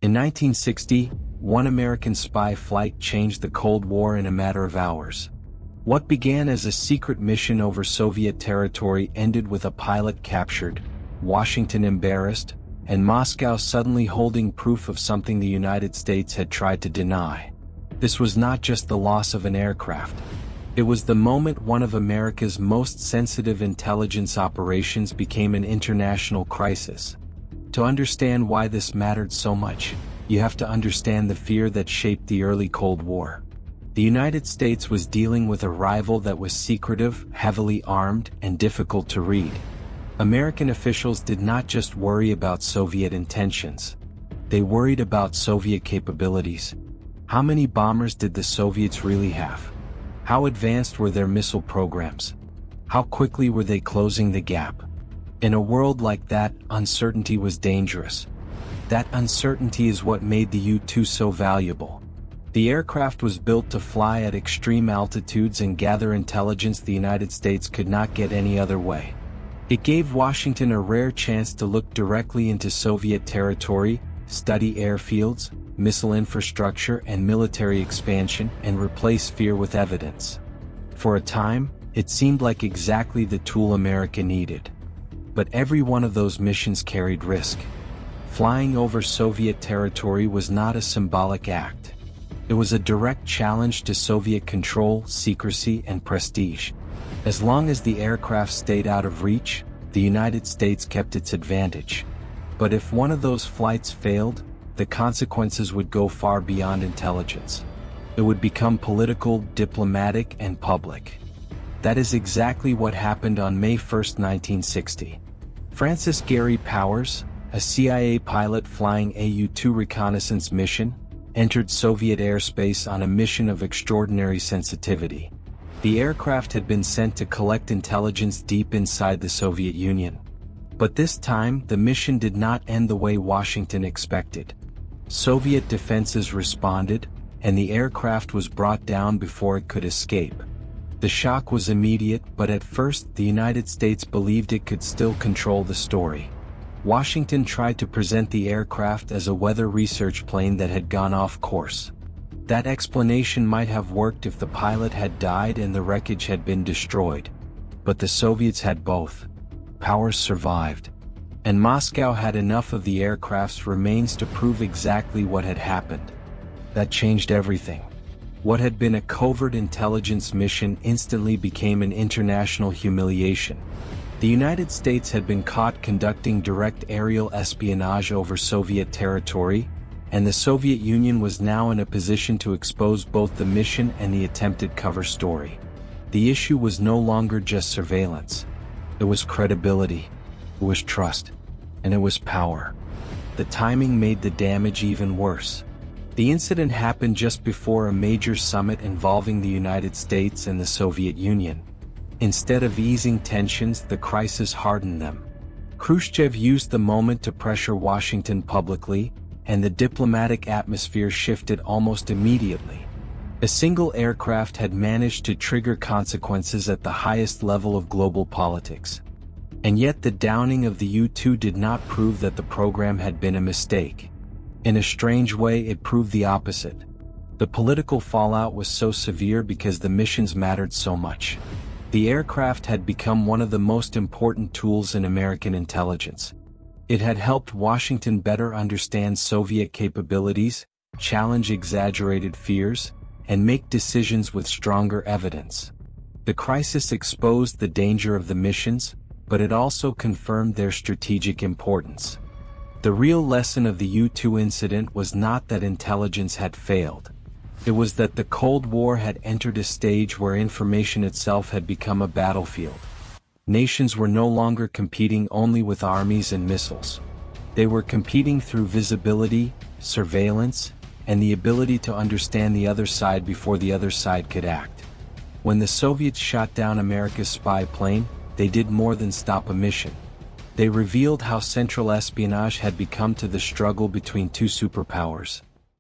In 1960, one American spy flight changed the Cold War in a matter of hours. What began as a secret mission over Soviet territory ended with a pilot captured, Washington embarrassed, and Moscow suddenly holding proof of something the United States had tried to deny. This was not just the loss of an aircraft. It was the moment one of America's most sensitive intelligence operations became an international crisis. To understand why this mattered so much, you have to understand the fear that shaped the early Cold War. The United States was dealing with a rival that was secretive, heavily armed, and difficult to read. American officials did not just worry about Soviet intentions. They worried about Soviet capabilities. How many bombers did the Soviets really have? How advanced were their missile programs? How quickly were they closing the gap? In a world like that, uncertainty was dangerous. That uncertainty is what made the U-2 so valuable. The aircraft was built to fly at extreme altitudes and gather intelligence the United States could not get any other way. It gave Washington a rare chance to look directly into Soviet territory, study airfields, missile infrastructure and military expansion, and replace fear with evidence. For a time, it seemed like exactly the tool America needed. But every one of those missions carried risk. Flying over Soviet territory was not a symbolic act. It was a direct challenge to Soviet control, secrecy, and prestige. As long as the aircraft stayed out of reach, the United States kept its advantage. But if one of those flights failed, the consequences would go far beyond intelligence. It would become political, diplomatic, and public. That is exactly what happened on May 1, 1960. Francis Gary Powers, a CIA pilot flying a U-2 reconnaissance mission, entered Soviet airspace on a mission of extraordinary sensitivity. The aircraft had been sent to collect intelligence deep inside the Soviet Union. But this time, the mission did not end the way Washington expected. Soviet defenses responded, and the aircraft was brought down before it could escape. The shock was immediate, but at first the United States believed it could still control the story. Washington tried to present the aircraft as a weather research plane that had gone off course. That explanation might have worked if the pilot had died and the wreckage had been destroyed. But the Soviets had both. Powers survived. And Moscow had enough of the aircraft's remains to prove exactly what had happened. That changed everything. What had been a covert intelligence mission instantly became an international humiliation. The United States had been caught conducting direct aerial espionage over Soviet territory, and the Soviet Union was now in a position to expose both the mission and the attempted cover story. The issue was no longer just surveillance. It was credibility, it was trust, and it was power. The timing made the damage even worse. The incident happened just before a major summit involving the United States and the Soviet Union. Instead of easing tensions, the crisis hardened them. Khrushchev used the moment to pressure Washington publicly, and the diplomatic atmosphere shifted almost immediately. A single aircraft had managed to trigger consequences at the highest level of global politics. And yet the downing of the U-2 did not prove that the program had been a mistake. In a strange way, it proved the opposite. The political fallout was so severe because the missions mattered so much. The aircraft had become one of the most important tools in American intelligence. It had helped Washington better understand Soviet capabilities, challenge exaggerated fears, and make decisions with stronger evidence. The crisis exposed the danger of the missions, but it also confirmed their strategic importance. The real lesson of the U-2 incident was not that intelligence had failed. It was that the Cold War had entered a stage where information itself had become a battlefield. Nations were no longer competing only with armies and missiles. They were competing through visibility, surveillance, and the ability to understand the other side before the other side could act. When the Soviets shot down America's spy plane, they did more than stop a mission. They revealed how central espionage had become to the struggle between two superpowers.